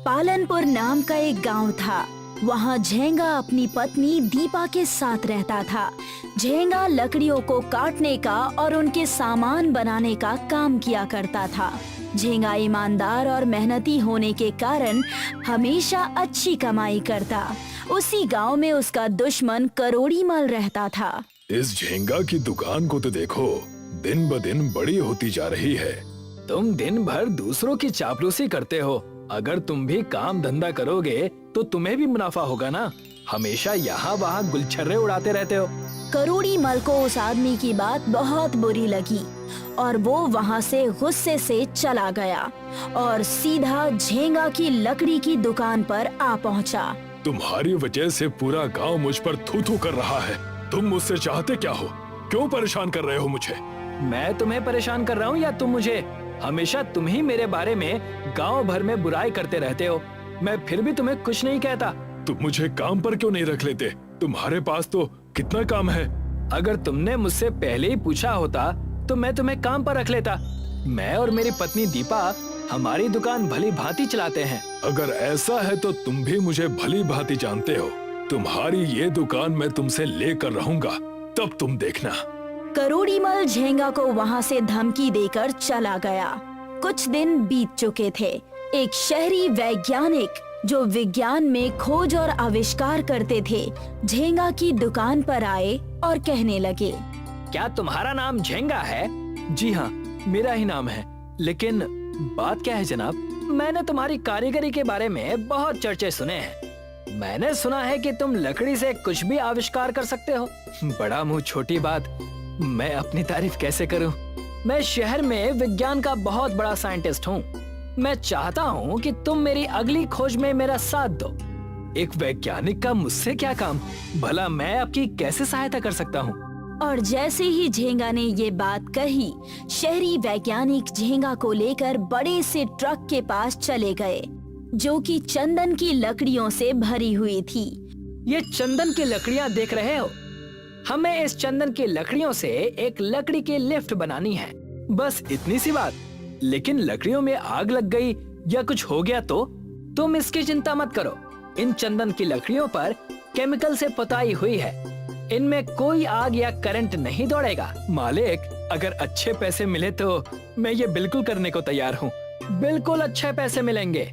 पालनपुर नाम का एक गांव था। वहाँ झेंगा अपनी पत्नी दीपा के साथ रहता था। झेंगा लकड़ियों को काटने का और उनके सामान बनाने का काम किया करता था। झेंगा ईमानदार और मेहनती होने के कारण हमेशा अच्छी कमाई करता। उसी गांव में उसका दुश्मन करोड़ी मल रहता था। इस झेंगा की दुकान को तो देखो, दिन ब दिन बड़ी होती जा रही है। तुम दिन भर दूसरों की चापलूसी करते हो। अगर तुम भी काम धंधा करोगे तो तुम्हें भी मुनाफा होगा ना। हमेशा यहाँ वहाँ गुलछर्रे उड़ाते रहते हो। करोड़ी मल को उस आदमी की बात बहुत बुरी लगी और वो वहाँ से गुस्से से चला गया और सीधा झेंगा की लकड़ी की दुकान पर आ पहुँचा। तुम्हारी वजह से पूरा गांव मुझ पर थू थू कर रहा है। तुम मुझसे चाहते क्या हो? क्यों परेशान कर रहे हो मुझे? मैं तुम्हें परेशान कर रहा हूँ या तुम मुझे? हमेशा तुम ही मेरे बारे में गांव भर में बुराई करते रहते हो। मैं फिर भी तुम्हें कुछ नहीं कहता। तुम मुझे काम पर क्यों नहीं रख लेते? तुम्हारे पास तो कितना काम है। अगर तुमने मुझसे पहले ही पूछा होता तो मैं तुम्हें काम पर रख लेता। मैं और मेरी पत्नी दीपा हमारी दुकान भली भांति चलाते हैं। अगर ऐसा है तो तुम भी मुझे भली भांति जानते हो। तुम्हारी ये दुकान मैं तुमसे लेकर रहूंगा, तब तुम देखना। करोड़ी मल झेंगा को वहाँ से धमकी देकर चला गया। कुछ दिन बीत चुके थे। एक शहरी वैज्ञानिक जो विज्ञान में खोज और आविष्कार करते थे, झेंगा की दुकान पर आए और कहने लगे, क्या तुम्हारा नाम झेंगा है? जी हाँ, मेरा ही नाम है। लेकिन बात क्या है जनाब? मैंने तुम्हारी कारीगरी के बारे में बहुत चर्चे सुने हैं। मैंने सुना है कि तुम लकड़ी से कुछ भी आविष्कार कर सकते हो। बड़ा मुंह छोटी बात, मैं अपनी तारीफ कैसे करूं? मैं शहर में विज्ञान का बहुत बड़ा साइंटिस्ट हूं। मैं चाहता हूं कि तुम मेरी अगली खोज में मेरा साथ दो। एक वैज्ञानिक का मुझसे क्या काम? भला मैं आपकी कैसे सहायता कर सकता हूं? और जैसे ही झेंगा ने ये बात कही, शहरी वैज्ञानिक झेंगा को लेकर बड़े से ट्रक के पास चले गए, जो कि चंदन की लकड़ियों से भरी हुई थी। ये चंदन की लकड़ियां देख रहे हो? हमें इस चंदन की लकड़ियों से एक लकड़ी की लिफ्ट बनानी है। बस इतनी सी बात। लेकिन लकड़ियों में आग लग गई या कुछ हो गया तो तुम इसकी चिंता मत करो। इन चंदन की लकड़ियों पर केमिकल से पुताई हुई है। इनमें कोई आग या करंट नहीं दौड़ेगा। मालिक, अगर अच्छे पैसे मिले तो मैं ये बिल्कुल करने को तैयार हूँ। बिल्कुल अच्छे पैसे मिलेंगे।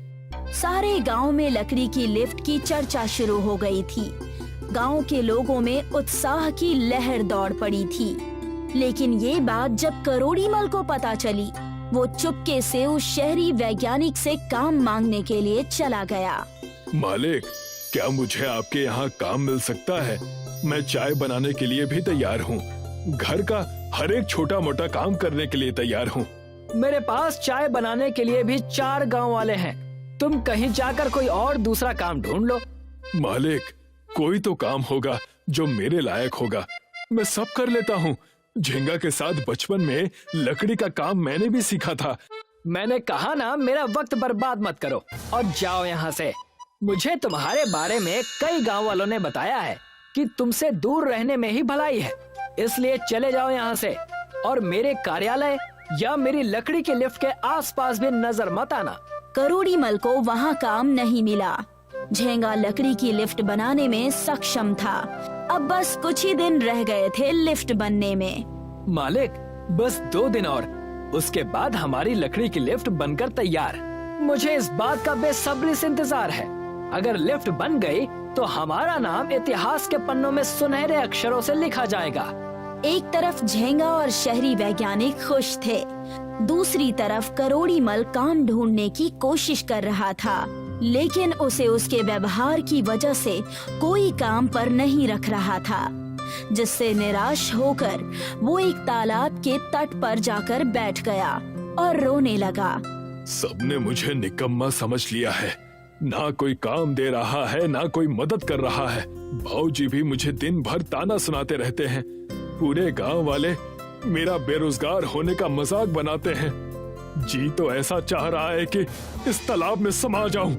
सारे गांव में लकड़ी की लिफ्ट की चर्चा शुरू हो गई थी। गांव के लोगों में उत्साह की लहर दौड़ पड़ी थी। लेकिन ये बात जब करोड़ी मल को पता चली, वो चुपके से उस शहरी वैज्ञानिक से काम मांगने के लिए चला गया। मालिक, क्या मुझे आपके यहाँ काम मिल सकता है? मैं चाय बनाने के लिए भी तैयार हूँ। घर का हर एक छोटा मोटा काम करने के लिए तैयार हूँ। मेरे पास चाय बनाने के लिए भी 4 गांव वाले हैं। तुम कहीं जाकर कोई और दूसरा काम ढूंढ लो। मालिक, कोई तो काम होगा जो मेरे लायक होगा। मैं सब कर लेता हूँ। झेंगा के साथ बचपन में लकड़ी का काम मैंने भी सीखा था। मैंने कहा ना, मेरा वक्त बर्बाद मत करो और जाओ यहाँ से। मुझे तुम्हारे बारे में कई गांव वालों ने बताया है कि तुमसे दूर रहने में ही भलाई है। इसलिए चले जाओ यहाँ से और मेरे कार्यालय या मेरी लकड़ी की लिफ्ट के आसपास भी नजर मत आना। करोड़ी मल को वहाँ काम नहीं मिला। झेंगा लकड़ी की लिफ्ट बनाने में सक्षम था। अब बस कुछ ही दिन रह गए थे लिफ्ट बनने में। मालिक, बस 2 दिन और, उसके बाद हमारी लकड़ी की लिफ्ट बनकर तैयार। मुझे इस बात का बेसब्री से इंतजार है। अगर लिफ्ट बन गई तो हमारा नाम इतिहास के पन्नों में सुनहरे अक्षरों से लिखा जाएगा। एक तरफ झेंगा और शहरी वैज्ञानिक खुश थे, दूसरी तरफ करोड़ी मल काम ढूंढने की कोशिश कर रहा था। लेकिन उसे उसके व्यवहार की वजह से कोई काम पर नहीं रख रहा था, जिससे निराश होकर वो एक तालाब के तट पर जाकर बैठ गया और रोने लगा। सबने मुझे निकम्मा समझ लिया है। ना कोई काम दे रहा है, ना कोई मदद कर रहा है। भाऊजी भी मुझे दिन भर ताना सुनाते रहते हैं। पूरे गांव वाले मेरा बेरोजगार होने का मजाक बनाते हैं। जी तो ऐसा चाह रहा है कि इस तालाब में समा जाऊं।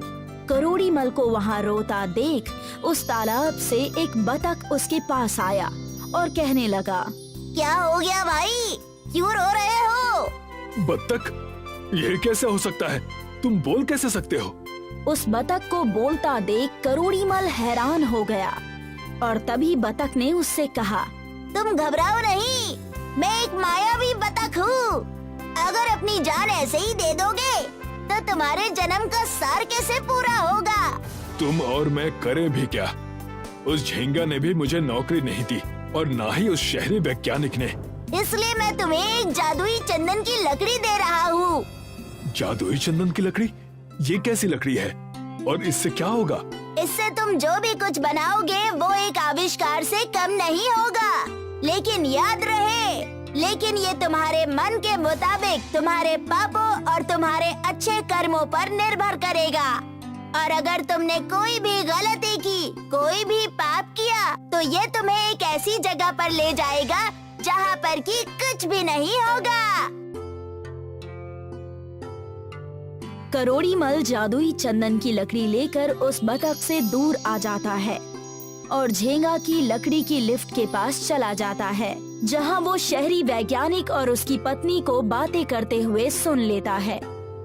करोड़ी मल को वहाँ रोता देख उस तालाब से एक बतख उसके पास आया और कहने लगा, क्या हो गया भाई, क्यों रो रहे हो? बत्तख, ये कैसे हो सकता है? तुम बोल कैसे सकते हो? उस बतख को बोलता देख करोड़ीमल हैरान हो गया और तभी बतख ने उससे कहा, तुम घबराओ नहीं, मैं एक मायावी बतख हूँ। अगर अपनी जान ऐसे ही दे दोगे तो तुम्हारे जन्म का सार कैसे पूरा होगा। तुम और मैं करें भी क्या? उस झींगा ने भी मुझे नौकरी नहीं दी और ना ही उस शहरी वैज्ञानिक ने। इसलिए मैं तुम्हें एक जादुई चंदन की लकड़ी दे रहा हूँ। जादुई चंदन की लकड़ी? ये कैसी लकड़ी है और इससे क्या होगा? इससे तुम जो भी कुछ बनाओगे वो एक आविष्कार से कम नहीं होगा। लेकिन याद रहे, लेकिन ये तुम्हारे मन के मुताबिक तुम्हारे पापों और तुम्हारे अच्छे कर्मों पर निर्भर करेगा। और अगर तुमने कोई भी गलती की, कोई भी पाप किया, तो ये तुम्हें एक ऐसी जगह पर ले जाएगा जहाँ पर कि कुछ भी नहीं होगा। करोड़ीमल जादुई चंदन की लकड़ी लेकर उस बतख से दूर आ जाता है और झेंगा की लकड़ी की लिफ्ट के पास चला जाता है, जहां वो शहरी वैज्ञानिक और उसकी पत्नी को बातें करते हुए सुन लेता है।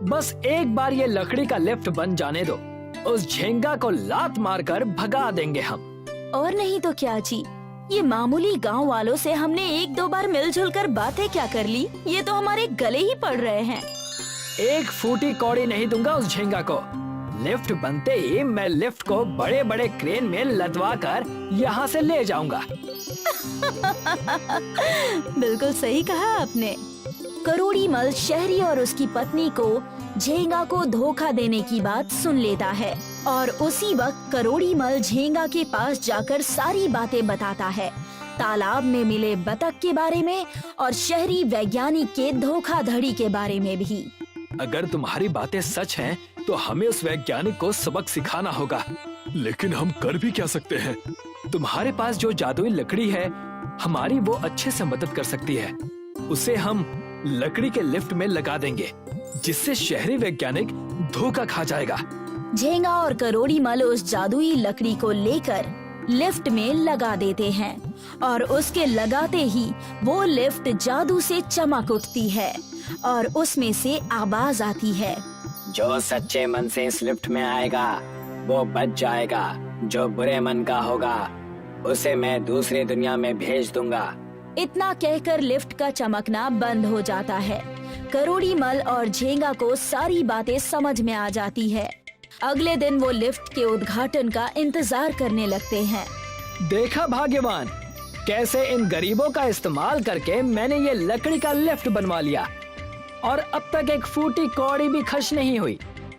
बस एक बार ये लकड़ी का लिफ्ट बन जाने दो, उस झेंगा को लात मारकर भगा देंगे हम। और नहीं तो क्या जी, ये मामूली गांव वालों से हमने एक दो बार मिलजुल कर बातें क्या कर ली, ये तो हमारे गले ही पड़ रहे हैं। एक फूटी कौड़ी नहीं दूंगा उस झेंगा को। लिफ्ट बनते ही मैं लिफ्ट को बड़े बड़े क्रेन में लदवा कर यहाँ से ले जाऊंगा। बिल्कुल सही कहा आपने। करोड़ीमल शहरी और उसकी पत्नी को झेंगा को धोखा देने की बात सुन लेता है और उसी वक्त करोड़ीमल झेंगा के पास जाकर सारी बातें बताता है, तालाब में मिले बतख के बारे में और शहरी वैज्ञानिक के धोखाधड़ी के बारे में भी। अगर तुम्हारी बातें सच हैं, तो हमें उस वैज्ञानिक को सबक सिखाना होगा। लेकिन हम कर भी क्या सकते हैं? तुम्हारे पास जो जादुई लकड़ी है, हमारी वो अच्छे से मदद कर सकती है। उसे हम लकड़ी के लिफ्ट में लगा देंगे, जिससे शहरी वैज्ञानिक धोखा खा जाएगा। झेंगा और करोड़ीमल उस जादुई लकड़ी को लेकर लिफ्ट में लगा देते हैं और उसके लगाते ही वो लिफ्ट जादू से चमक उठती है और उसमें से आवाज आती है, जो सच्चे मन से इस लिफ्ट में आएगा वो बच जाएगा, जो बुरे मन का होगा उसे मैं दूसरी दुनिया में भेज दूंगा। इतना कहकर लिफ्ट का चमकना बंद हो जाता है। करोड़ीमल और झेंगा को सारी बातें समझ में आ जाती है। अगले दिन वो लिफ्ट के उद्घाटन का इंतजार करने लगते हैं। देखा भाग्यवान, कैसे इन गरीबों का इस्तेमाल करके मैंने ये लकड़ी का लिफ्ट बनवा लिया और अब तक एक फूटी कौड़ी भी खर्च नहीं हुई।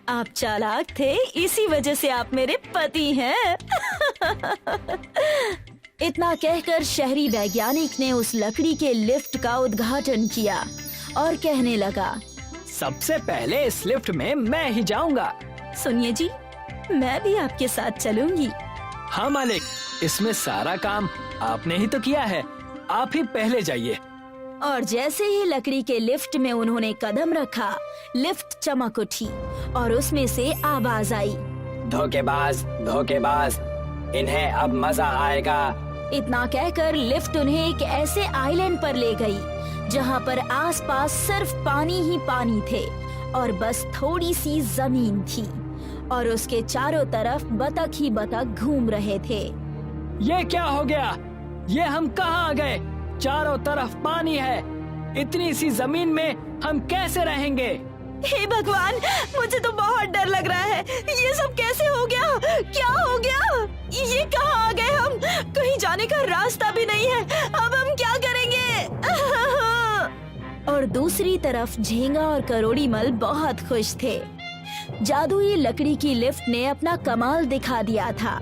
आप चालाक थे, इसी वजह से आप मेरे पति हैं। इतना कहकर शहरी वैज्ञानिक ने उस लकड़ी के लिफ्ट का उद्घाटन किया और कहने लगा, सबसे पहले इस लिफ्ट में मैं ही जाऊंगा। सुनिए जी, मैं भी आपके साथ चलूंगी। हाँ मालिक, इसमें सारा काम आपने ही तो किया है, आप ही पहले जाइए। और जैसे ही लकड़ी के लिफ्ट में उन्होंने कदम रखा, लिफ्ट चमक उठी और उसमें से आवाज आई, धोखेबाज, धोखेबाज, इन्हें अब मजा आएगा। इतना कहकर लिफ्ट उन्हें एक ऐसे आइलैंड पर ले गई जहाँ पर आसपास सिर्फ पानी ही पानी थे और बस थोड़ी सी जमीन थी और उसके चारों तरफ बतख ही बतख घूम रहे थे। ये क्या हो गया? ये हम कहाँ आ गए? चारों तरफ पानी है, इतनी सी जमीन में हम कैसे रहेंगे? हे भगवान, मुझे तो बहुत डर लग रहा है। ये सब कैसे हो गया? क्या हो गया? ये कहाँ आ गए हम? कहीं जाने का रास्ता भी नहीं है। अब हम क्या करेंगे? और दूसरी तरफ झेंगा और करोड़ीमल बहुत खुश थे। जादुई लकड़ी की लिफ्ट ने अपना कमाल दिखा दिया था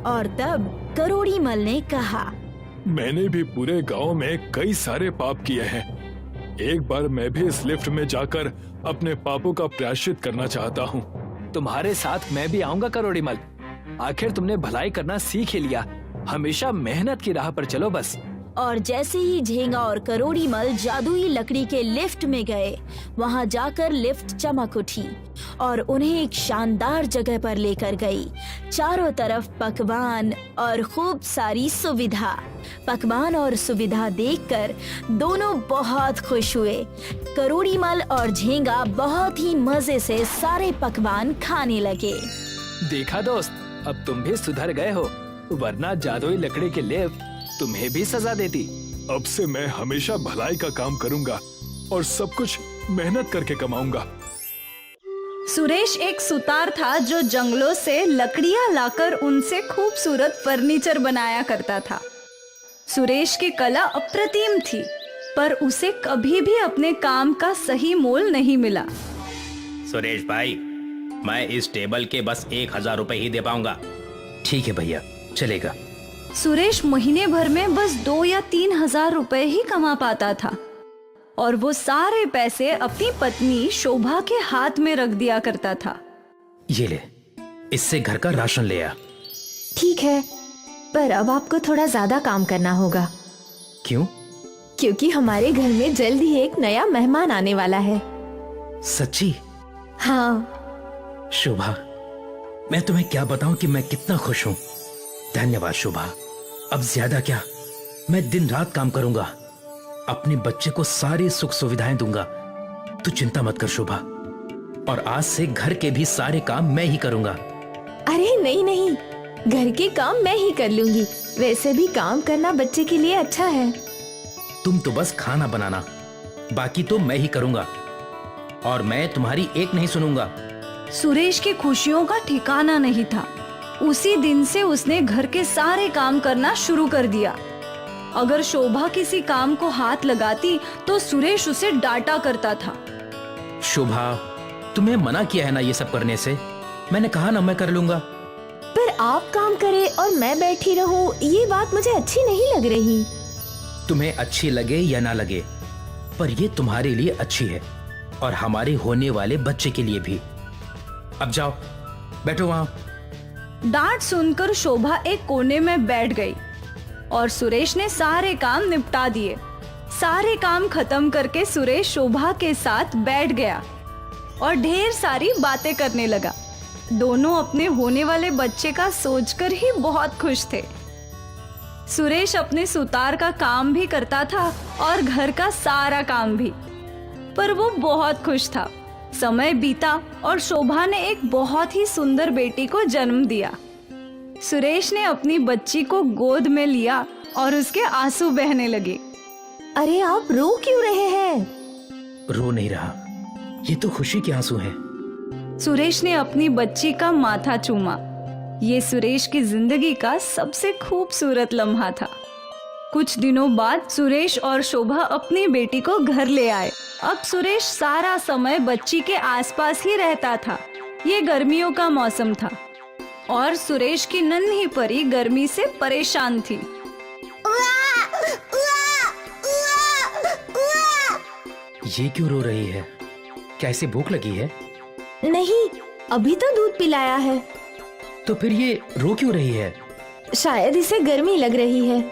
और तब करोड़ीमल ने कहा, मैंने भी पूरे गांव में कई सारे पाप किए हैं। एक बार मैं भी इस लिफ्ट में जाकर अपने पापों का प्रायश्चित करना चाहता हूँ। तुम्हारे साथ मैं भी आऊंगा करोड़ीमल। आखिर तुमने भलाई करना सीख ही लिया। हमेशा मेहनत की राह पर चलो बस। और जैसे ही झेंगा और करोड़ीमल जादुई लकड़ी के लिफ्ट में गए, वहां जाकर लिफ्ट चमक उठी और उन्हें एक शानदार जगह पर लेकर गई। चारों तरफ पकवान और खूब सारी सुविधा। पकवान और सुविधा देखकर दोनों बहुत खुश हुए। करोड़ीमल और झेंगा बहुत ही मजे से सारे पकवान खाने लगे। देखा दोस्त, अब तुम भी सुधर गए हो, वरना जादुई लकड़ी के लिफ्ट तुम्हें भी सजा देती। अब से मैं हमेशा भलाई का काम करूंगा और सब कुछ मेहनत करके कमाऊंगा। सुरेश एक सुतार था जो जंगलों से लकड़ियां लाकर उनसे खूबसूरत फर्नीचर बनाया करता था। सुरेश की कला अप्रतिम थी, पर उसे कभी भी अपने काम का सही मोल नहीं मिला। सुरेश भाई, मैं इस टेबल के बस 1000 रुपए ही दे पाऊंगा। ठीक है भैया, चलेगा। सुरेश महीने भर में बस 2 या 3 हजार रुपए ही कमा पाता था और वो सारे पैसे अपनी पत्नी शोभा के हाथ में रख दिया करता था। ये ले, इससे घर का राशन ले आ। ठीक है, पर अब आपको थोड़ा ज्यादा काम करना होगा। क्यों? क्योंकि हमारे घर में जल्द ही एक नया मेहमान आने वाला है। सच्ची? हाँ। शोभा, मैं तुम्हें क्या बताऊं कि मैं कितना खुश हूं। धन्यवाद शोभा। अब ज्यादा क्या, मैं दिन रात काम करूंगा, अपने बच्चे को सारी सुख सुविधाएं दूंगा। तू चिंता मत कर शोभा, और आज से घर के भी सारे काम मैं ही करूंगा। अरे नहीं नहीं, घर के काम मैं ही कर लूंगी। वैसे भी काम करना बच्चे के लिए अच्छा है। तुम तो बस खाना बनाना, बाकी तो मैं ही करूंगा, और मैं तुम्हारी एक नहीं सुनूंगा। सुरेश की खुशियों का ठिकाना नहीं था। उसी दिन से उसने घर के सारे काम करना शुरू कर दिया। अगर शोभा किसी काम को हाथ लगाती तो सुरेश उसे डांटा करता था। शोभा, तुम्हें मना किया है ना ये सब करने से। मैंने कहा ना मैं कर लूंगा। पर आप काम करें और मैं बैठी रहूं, ये बात मुझे अच्छी नहीं लग रही। तुम्हें अच्छी लगे या ना लगे, पर ये तुम्हारे लिए अच्छी है और हमारे होने वाले बच्चे के लिए भी। अब जाओ, बैठो वहां। डांट सुनकर शोभा एक कोने में बैठ गई और सुरेश ने सारे काम निपटा दिए। सारे काम खत्म करके सुरेश शोभा के साथ बैठ गया और ढेर सारी बातें करने लगा। दोनों अपने होने वाले बच्चे का सोचकर ही बहुत खुश थे। सुरेश अपने सुतार का काम भी करता था और घर का सारा काम भी, पर वो बहुत खुश था। समय बीता और शोभा ने एक बहुत ही सुंदर बेटी को जन्म दिया। सुरेश ने अपनी बच्ची को गोद में लिया और उसके आंसू बहने लगे। अरे आप रो क्यों रहे हैं? रो नहीं रहा, ये तो खुशी के आंसू हैं। सुरेश ने अपनी बच्ची का माथा चूमा। ये सुरेश की जिंदगी का सबसे खूबसूरत लम्हा था। कुछ दिनों बाद सुरेश और शोभा अपनी बेटी को घर ले आए। अब सुरेश सारा समय बच्ची के आसपास ही रहता था। ये गर्मियों का मौसम था और सुरेश की नन्ही परी गर्मी से परेशान थी। ये क्यों रो रही है? कैसे भूख लगी है? नहीं, अभी तो दूध पिलाया है। तो फिर ये रो क्यों रही है? शायद इसे गर्मी लग रही है।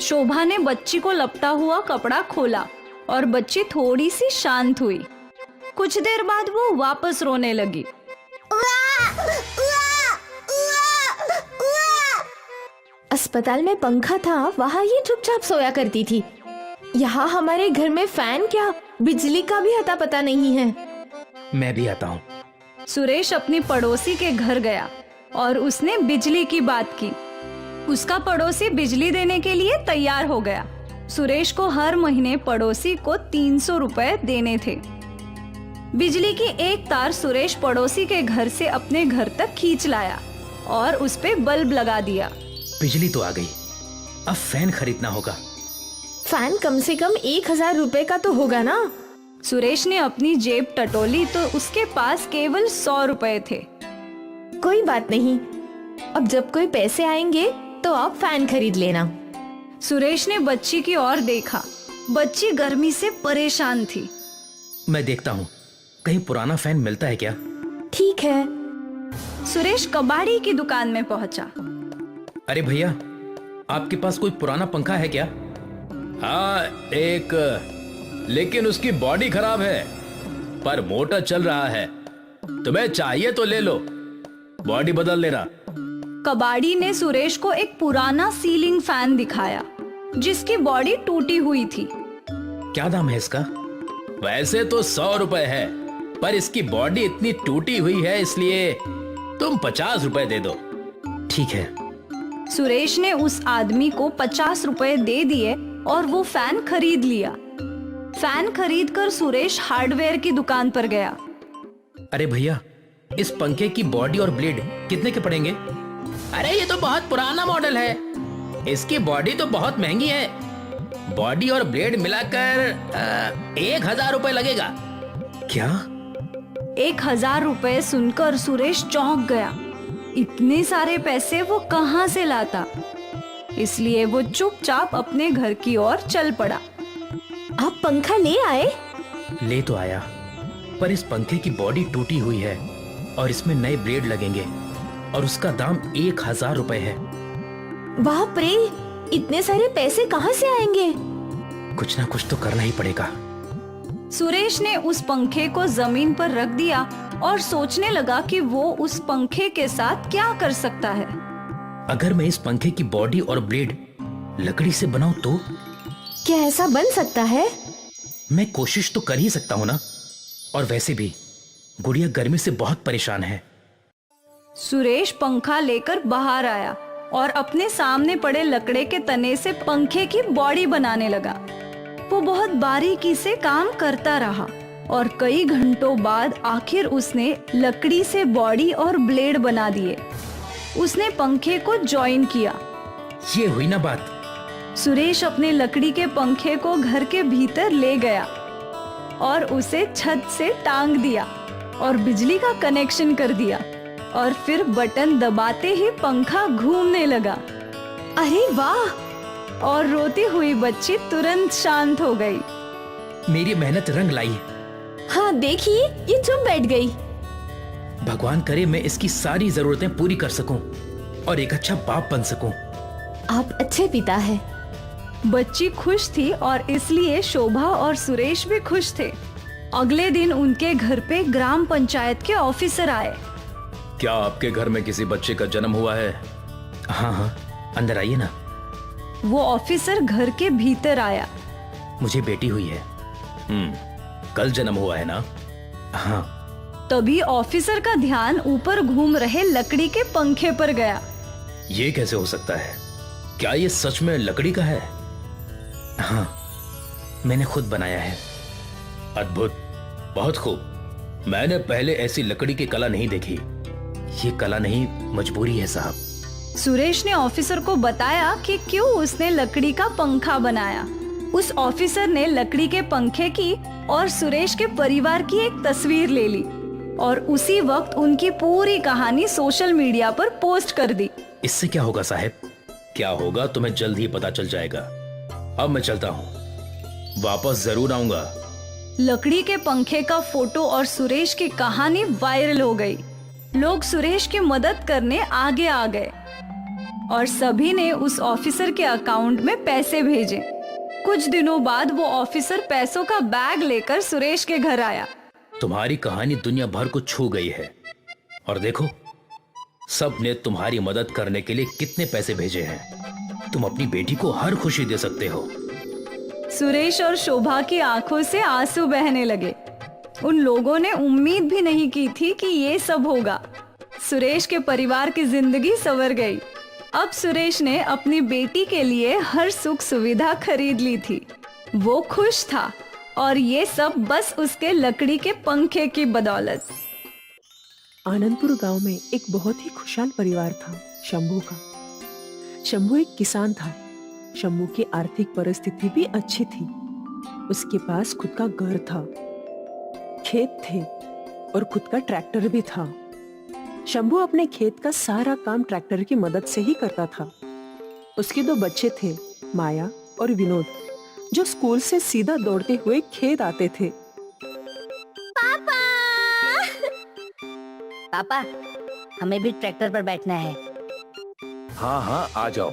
शोभा ने बच्ची को लपटा हुआ कपड़ा खोला और बच्ची थोड़ी सी शांत हुई। कुछ देर बाद वो वापस रोने लगी। अस्पताल में पंखा था, वहाँ ये चुपचाप सोया करती थी। यहाँ हमारे घर में फैन क्या, बिजली का भी अता पता नहीं है। मैं भी आता हूँ। सुरेश अपनी पड़ोसी के घर गया और उसने बिजली की बात की। उसका पड़ोसी बिजली देने के लिए तैयार हो गया। सुरेश को हर महीने पड़ोसी को 300 रुपए देने थे। बिजली की एक तार सुरेश पड़ोसी के घर से अपने घर तक खींच लाया और उस पे बल्ब लगा दिया। बिजली तो आ गई, अब फैन खरीदना होगा। फैन कम से कम 1000 रुपए का तो होगा ना? सुरेश ने अपनी जेब टटोली तो उसके पास केवल 100 रुपए थे। कोई बात नहीं, अब जब कोई पैसे आएंगे तो आप फैन खरीद लेना। सुरेश ने बच्ची की ओर देखा। बच्ची गर्मी से परेशान थी। मैं देखता हूँ कहीं पुराना फैन मिलता है क्या। ठीक है। सुरेश कबाड़ी की दुकान में पहुंचा। अरे भैया, आपके पास कोई पुराना पंखा है क्या? हाँ एक, लेकिन उसकी बॉडी खराब है पर मोटर चल रहा है। तुम्हें चाहिए तो ले लो, बॉडी बदल लेना। कबाड़ी ने सुरेश को एक पुराना सीलिंग फैन दिखाया जिसकी बॉडी टूटी हुई थी। क्या दाम है इसका? वैसे तो 100 रुपए है, पर इसकी बॉडी इतनी टूटी हुई है इसलिए तुम 50 रुपए दे दो। ठीक है। सुरेश ने उस आदमी को 50 रुपए दे दिए और वो फैन खरीद लिया। फैन खरीदकर सुरेश हार्डवेयर की दुकान पर गया। अरे भैया, इस पंखे की बॉडी और ब्लेड कितने के पड़ेंगे? अरे ये तो बहुत पुराना मॉडल है, इसकी बॉडी तो बहुत महंगी है। बॉडी और ब्लेड मिलाकर 1000 रुपए लगेगा। क्या? 1000 रुपए सुनकर सुरेश चौंक गया। इतने सारे पैसे वो कहाँ से लाता? इसलिए वो चुपचाप अपने घर की ओर चल पड़ा। आप पंखा ले आए? ले तो आया, पर इस पंखे की बॉडी टूटी हुई है और इसमें नए ब्लेड लगेंगे और उसका दाम 1000 रुपए है। बाप रे, इतने सारे पैसे कहाँ से आएंगे? कुछ ना कुछ तो करना ही पड़ेगा। सुरेश ने उस पंखे को जमीन पर रख दिया और सोचने लगा कि वो उस पंखे के साथ क्या कर सकता है। अगर मैं इस पंखे की बॉडी और ब्लेड लकड़ी से बनाऊं तो? क्या ऐसा बन सकता है? मैं कोशिश तो कर ही सकता हूं ना। और वैसे भी गुड़िया गर्मी से बहुत परेशान है। सुरेश पंखा लेकर बाहर आया और अपने सामने पड़े लकड़े के तने से पंखे की बॉडी बनाने लगा। वो बहुत बारीकी से काम करता रहा और कई घंटों बाद आखिर उसने लकड़ी से बॉडी और ब्लेड बना दिए। उसने पंखे को जॉइन किया। ये हुई ना बात। सुरेश अपने लकड़ी के पंखे को घर के भीतर ले गया और उसे छत से टांग दिया और बिजली का कनेक्शन कर दिया और फिर बटन दबाते ही पंखा घूमने लगा। अरे वाह! और रोती हुई बच्ची तुरंत शांत हो गई। मेरी मेहनत रंग लाई। हाँ देखिए, ये चुप बैठ गई। भगवान करे मैं इसकी सारी जरूरतें पूरी कर सकूं और एक अच्छा बाप बन सकूं। आप अच्छे पिता हैं। बच्ची खुश थी और इसलिए शोभा और सुरेश भी खुश थे। अगले दिन उनके घर पे ग्राम पंचायत के ऑफिसर आए। क्या आपके घर में किसी बच्चे का जन्म हुआ है? हाँ हाँ, अंदर आइए ना। वो ऑफिसर घर के भीतर आया। मुझे बेटी हुई है। कल जन्म हुआ है ना? हाँ। तभी ऑफिसर का ध्यान ऊपर घूम रहे लकड़ी के पंखे पर गया। ये कैसे हो सकता है? क्या ये सच में लकड़ी का है? हाँ, मैंने खुद बनाया है। अद्भुत, बहुत खूब। मैंने पहले ऐसी लकड़ी की कला नहीं देखी। ये कला नहीं, मजबूरी है साहब। सुरेश ने ऑफिसर को बताया कि क्यों उसने लकड़ी का पंखा बनाया। उस ऑफिसर ने लकड़ी के पंखे की और सुरेश के परिवार की एक तस्वीर ले ली और उसी वक्त उनकी पूरी कहानी सोशल मीडिया पर पोस्ट कर दी। इससे क्या होगा साहब? क्या होगा तुम्हें जल्द ही पता चल जाएगा। अब मैं चलता हूँ, वापस जरूर आऊंगा। लकड़ी के पंखे का फोटो और सुरेश की कहानी वायरल हो गई। लोग सुरेश की मदद करने आगे आ गए और सभी ने उस ऑफिसर के अकाउंट में पैसे भेजे। कुछ दिनों बाद वो ऑफिसर पैसों का बैग लेकर सुरेश के घर आया। तुम्हारी कहानी दुनिया भर को छू गई है और देखो, सब ने तुम्हारी मदद करने के लिए कितने पैसे भेजे हैं। तुम अपनी बेटी को हर खुशी दे सकते हो। सुरेश और शोभा की आंखों से आंसू बहने लगे। उन लोगों ने उम्मीद भी नहीं की थी कि ये सब होगा। सुरेश के परिवार की जिंदगी संवर गई। अब सुरेश ने अपनी बेटी के लिए हर सुख सुविधा खरीद ली थी। वो खुश था और ये सब बस उसके लकड़ी के पंखे की बदौलत। आनंदपुर गांव में एक बहुत ही खुशहाल परिवार था, शंभू का। शंभू एक किसान था। शंभू की आर्थिक परिस्थिति भी अच्छी थी। उसके पास खुद का घर था, खेत थे और खुद का ट्रैक्टर भी था। शंभू अपने खेत का सारा काम ट्रैक्टर की मदद से ही करता था। उसके 2 बच्चे थे, माया और विनोद, जो स्कूल से सीधा दौड़ते हुए खेत आते थे। पापा, हमें भी ट्रैक्टर पर बैठना है। हाँ हाँ, आ जाओ।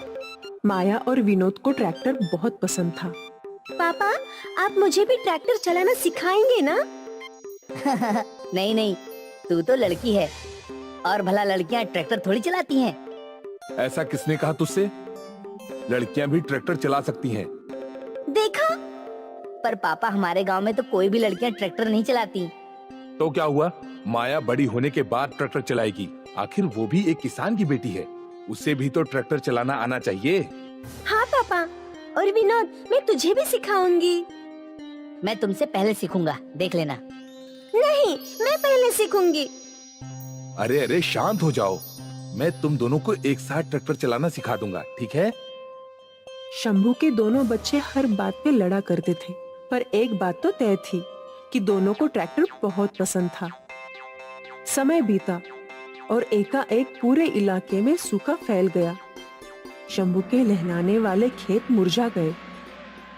माया और विनोद को ट्रैक्टर बहुत पसंद था। पापा, आप मुझे भी ट्रैक्टर चलाना सिखाएंगे ना? नहीं नहीं, तू तो लड़की है और भला लड़कियां ट्रैक्टर थोड़ी चलाती हैं। ऐसा किसने कहा तुझसे? लड़कियां भी ट्रैक्टर चला सकती हैं। देखा? पर पापा, हमारे गांव में तो कोई भी लड़कियां ट्रैक्टर नहीं चलाती। तो क्या हुआ? माया बड़ी होने के बाद ट्रैक्टर चलाएगी। आखिर वो भी एक किसान की बेटी है, उसे भी तो ट्रैक्टर चलाना आना चाहिए। हाँ पापा, और विनोद, मैं तुझे भी सिखाऊंगी। मैं तुमसे पहले सीखूंगा, देख लेना। नहीं, मैं पहले सीखूंगी। अरे अरे शांत हो जाओ, मैं तुम दोनों को एक साथ ट्रैक्टर चलाना सिखा दूंगा, ठीक है? शंभू के दोनों बच्चे हर बात पे लड़ा करते थे, पर एक बात तो तय थी कि दोनों को ट्रैक्टर बहुत पसंद था। समय बीता और एकाएक पूरे इलाके में सूखा फैल गया। शंभू के लहलाने वाले खेत मुरझा गए।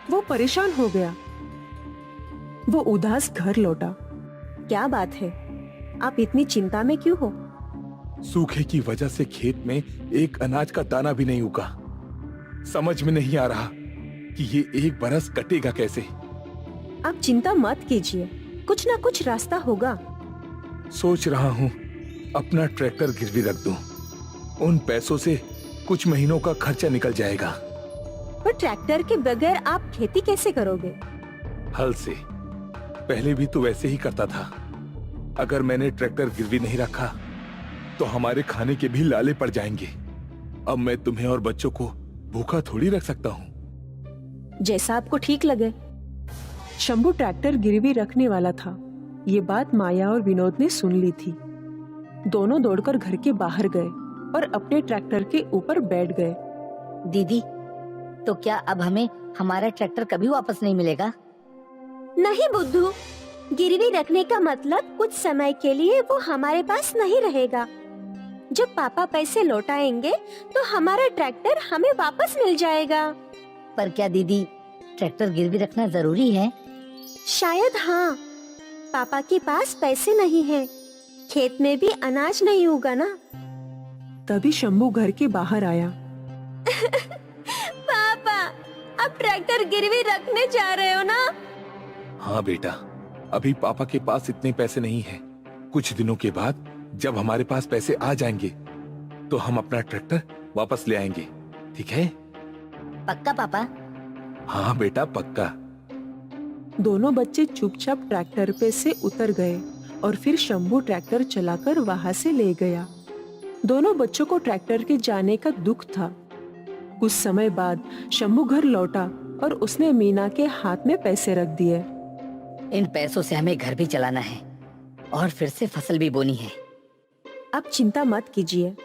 वो परेशान हो गया। वो उदास घर लौटा। क्या बात है? आप इतनी चिंता में क्यों हो? सूखे की वजह से खेत में एक अनाज का दाना भी नहीं उगा। समझ में नहीं आ रहा कि ये एक बरस कटेगा कैसे। आप चिंता मत कीजिए, कुछ ना कुछ रास्ता होगा। सोच रहा हूँ अपना ट्रैक्टर गिरवी रख दूं। उन पैसों से कुछ महीनों का खर्चा निकल जाएगा। पर ट्रैक्टर के बगैर आप खेती कैसे करोगे? हल से। पहले भी तो वैसे ही करता था। अगर मैंने ट्रैक्टर गिरवी नहीं रखा तो हमारे खाने के भी लाले पड़ जाएंगे। अब मैं तुम्हें और बच्चों को भूखा थोड़ी रख सकता हूँ। जैसा आपको ठीक लगे। शंभू ट्रैक्टर गिरवी रखने वाला था। ये बात माया और विनोद ने सुन ली थी। दोनों दौड़कर घर के बाहर गए और अपने ट्रैक्टर के ऊपर बैठ गए। दीदी, तो क्या अब हमें हमारा ट्रैक्टर कभी वापस नहीं मिलेगा? नहीं बुद्धू, गिरवी रखने का मतलब कुछ समय के लिए वो हमारे पास नहीं रहेगा। जब पापा पैसे लौटाएंगे तो हमारा ट्रैक्टर हमें वापस मिल जाएगा। पर क्या दीदी, ट्रैक्टर गिरवी रखना जरूरी है? शायद हाँ। पापा के पास पैसे नहीं हैं, खेत में भी अनाज नहीं उगा ना। तभी शंभू घर के बाहर आया। पापा, आप ट्रैक्टर गिरवी रखने जा रहे हो ना? हाँ बेटा, अभी पापा के पास इतने पैसे नहीं हैं। कुछ दिनों के बाद जब हमारे पास पैसे आ जाएंगे तो हम अपना ट्रैक्टर वापस ले आएंगे, ठीक है? पक्का पापा? हाँ बेटा, पक्का। दोनों बच्चे चुपचाप ट्रैक्टर पे से उतर गए और फिर शंभू ट्रैक्टर चलाकर वहां से ले गया। दोनों बच्चों को ट्रैक्टर के जाने का दुख था। कुछ समय बाद शंभू घर लौटा और उसने मीना के हाथ में पैसे रख दिए। इन पैसों से हमें घर भी चलाना है और फिर से फसल भी बोनी है। आप चिंता मत कीजिए,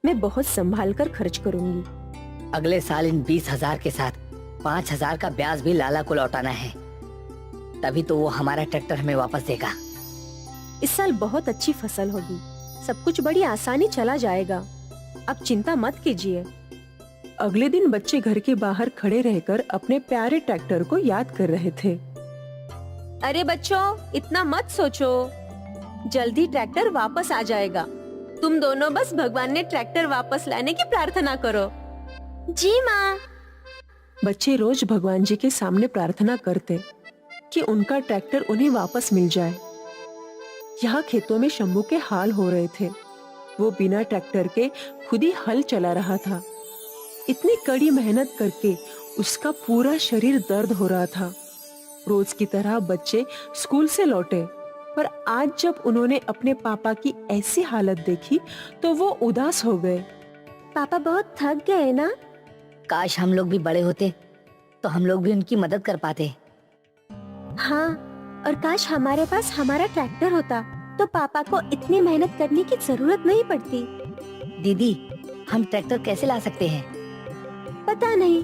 मैं बहुत संभाल कर खर्च करूंगी। अगले साल इन 20,000 के साथ 5,000 का ब्याज भी लाला को लौटाना है, तभी तो वो हमारा ट्रैक्टर हमें वापस देगा। इस साल बहुत अच्छी फसल होगी, सब कुछ बड़ी आसानी चला जाएगा। आप चिंता मत कीजिए। अगले दिन बच्चे घर के बाहर खड़े रहकर अपने प्यारे ट्रैक्टर को याद कर रहे थे। अरे बच्चों, इतना मत सोचो, जल्दी ट्रैक्टर वापस आ जाएगा। तुम दोनों बस भगवान ने ट्रैक्टर वापस लाने की प्रार्थना करो। जी माँ। बच्चे रोज भगवान जी के सामने प्रार्थना करते कि उनका ट्रैक्टर उन्हें वापस मिल जाए। यहाँ खेतों में शंभू के हाल हो रहे थे। वो बिना ट्रैक्टर के खुद ही हल चला रहा था। इतनी कड़ी मेहनत करके उसका पूरा शरीर दर्द हो रहा था। रोज की तरह बच्चे स्कूल से लौटे, पर आज जब उन्होंने अपने पापा की ऐसी हालत देखी तो वो उदास हो गए। पापा बहुत थक गए ना? काश हम लोग भी बड़े होते तो हम लोग भी उनकी मदद कर पाते। हाँ, और काश हमारे पास हमारा ट्रैक्टर होता तो पापा को इतनी मेहनत करने की जरूरत नहीं पड़ती। दीदी, हम ट्रैक्टर कैसे ला सकते हैं? पता नहीं,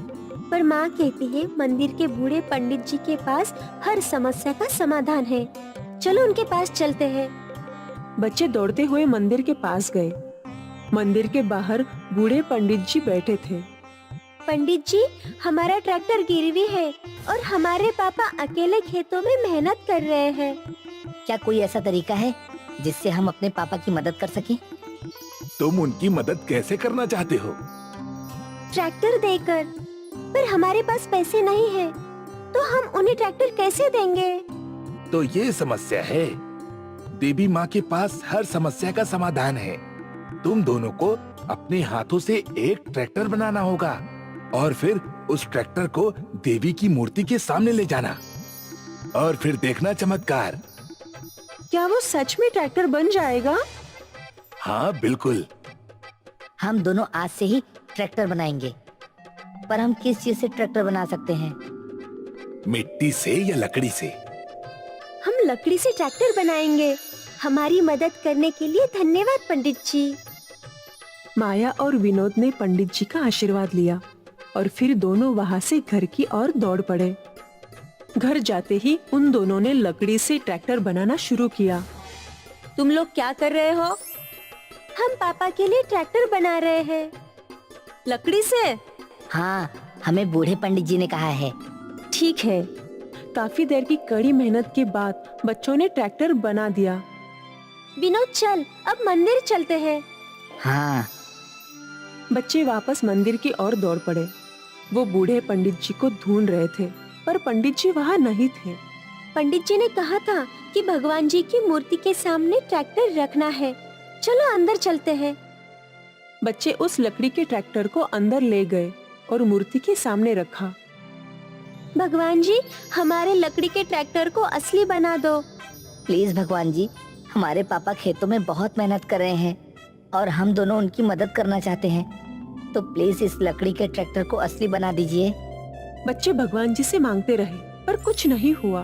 पर माँ कहती है मंदिर के बूढ़े पंडित जी के पास हर समस्या का समाधान है। चलो उनके पास चलते हैं। बच्चे दौड़ते हुए मंदिर के पास गए। मंदिर के बाहर बूढ़े पंडित जी बैठे थे। पंडित जी, हमारा ट्रैक्टर गिरवी है और हमारे पापा अकेले खेतों में मेहनत कर रहे हैं। क्या कोई ऐसा तरीका है जिससे हम अपने पापा की मदद कर सकें? तुम उनकी मदद कैसे करना चाहते हो? ट्रैक्टर देकर, पर हमारे पास पैसे नहीं है। तो हम उन्हें ट्रैक्टर कैसे देंगे? तो ये समस्या है। देवी माँ के पास हर समस्या का समाधान है। तुम दोनों को अपने हाथों से एक ट्रैक्टर बनाना होगा और फिर उस ट्रैक्टर को देवी की मूर्ति के सामने ले जाना और फिर देखना चमत्कार। क्या वो सच में ट्रैक्टर बन जाएगा? हाँ बिल्कुल। हम दोनों आज से ही ट्रैक्टर बनाएंगे। पर हम किस चीज से ट्रैक्टर बना सकते हैं? मिट्टी से या लकड़ी से? हम लकड़ी से ट्रैक्टर बनाएंगे। हमारी मदद करने के लिए धन्यवाद पंडित जी। माया और विनोद ने पंडित जी का आशीर्वाद लिया और फिर दोनों वहां से घर की ओर दौड़ पड़े। घर जाते ही उन दोनों ने लकड़ी से ट्रैक्टर बनाना शुरू किया। तुम लोग क्या कर रहे हो? हम पापा के लिए ट्रैक्टर बना रहे हैं। लकड़ी से? हाँ, हमें बूढ़े पंडित जी ने कहा है। ठीक है। काफी देर की कड़ी मेहनत के बाद बच्चों ने ट्रैक्टर बना दिया। विनोद चल, अब मंदिर चलते हैं। हाँ। बच्चे वापस मंदिर की ओर दौड़ पड़े। वो बूढ़े पंडित जी को ढूंढ रहे थे, पर पंडित जी वहाँ नहीं थे। पंडित जी ने कहा था कि भगवान जी की मूर्ति के सामने ट्रैक्टर रखना है। चलो अंदर चलते हैं। बच्चे उस लकड़ी के ट्रैक्टर को अंदर ले गए और मूर्ति के सामने रखा। भगवान जी, हमारे लकड़ी के ट्रैक्टर को असली बना दो। प्लीज भगवान जी, हमारे पापा खेतों में बहुत मेहनत कर रहे हैं और हम दोनों उनकी मदद करना चाहते हैं। तो प्लीज इस लकड़ी के ट्रैक्टर को असली बना दीजिए। बच्चे भगवान जी से मांगते रहे, पर कुछ नहीं हुआ।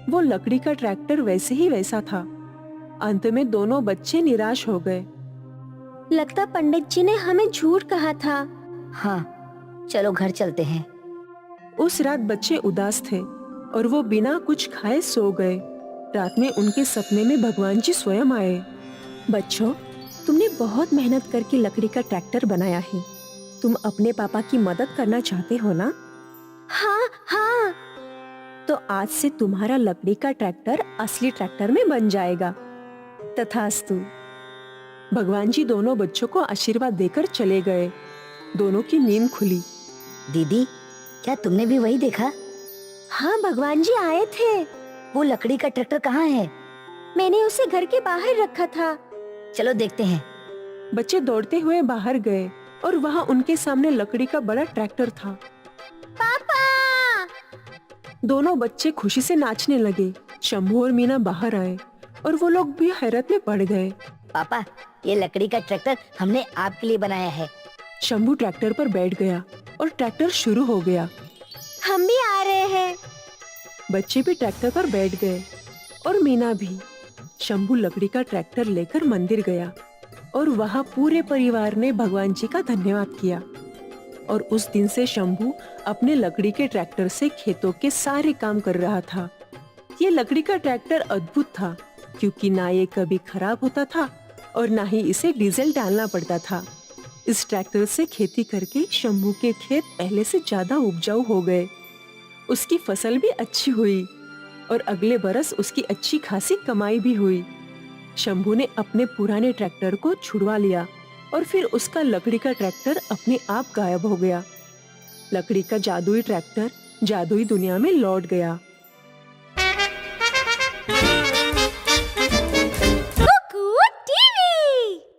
वो लकड़ी का ट्रैक्टर वैसे ही वैसा था। अंत में दोनों बच्चे निराश हो गए। लगता पंडित जी ने हमें झूठ कहा था। हाँ, चलो घर चलते हैं। उस रात बच्चे उदास थे और वो बिना कुछ खाए सो गए। रात में उनके सपने में भगवान जी स्वयं आए। बच्चों, तुमने बहुत मेहनत करके लकड़ी का ट्रैक्टर बनाया है। तुम अपने पापा की मदद करना चाहते हो ना? हाँ हाँ। तो आज से तुम्हारा लकड़ी का ट्रैक्टर असली ट्रैक्टर में बन जाएगा। तथास्तु। भगवान जी दोनों बच्चों को आशीर्वाद देकर चले गए। दोनों की नींद खुली। दीदी, क्या तुमने भी वही देखा? हाँ, भगवान जी आए थे। वो लकड़ी का ट्रैक्टर कहाँ है? मैंने उसे घर के बाहर रखा था। चलो देखते हैं। बच्चे दौड़ते हुए बाहर गए और वहाँ उनके सामने लकड़ी का बड़ा ट्रैक्टर था। पापा! दोनों बच्चे खुशी से नाचने लगे। शंभू और मीना बाहर आए और वो लोग भी हैरत में पड़ गए। पापा, ये लकड़ी का ट्रैक्टर हमने आपके लिए बनाया है। शंभू ट्रैक्टर पर बैठ गया और ट्रैक्टर शुरू हो गया। हम भी आ रहे हैं। बच्चे भी ट्रैक्टर पर बैठ गए और मीना भी। शंभू लकड़ी का ट्रैक्टर लेकर मंदिर गया और वहाँ पूरे परिवार ने भगवान जी का धन्यवाद किया। और उस दिन से शंभू अपने लकड़ी के ट्रैक्टर से खेतों के सारे काम कर रहा था। ये लकड़ी का ट्रैक्टर अद्भुत था, क्योंकि ना ये कभी खराब होता था और ना ही इसे डीजल डालना पड़ता था। इस ट्रैक्टर से खेती करके शंभू के खेत पहले से ज्यादा उपजाऊ हो गए। उसकी फसल भी अच्छी हुई और अगले बरस उसकी अच्छी खासी कमाई भी हुई। शंभू ने अपने पुराने ट्रैक्टर को छुड़वा लिया और फिर उसका लकड़ी का ट्रैक्टर अपने आप गायब हो गया। लकड़ी का जादुई ट्रैक्टर जादुई दुनिया में लौट गया।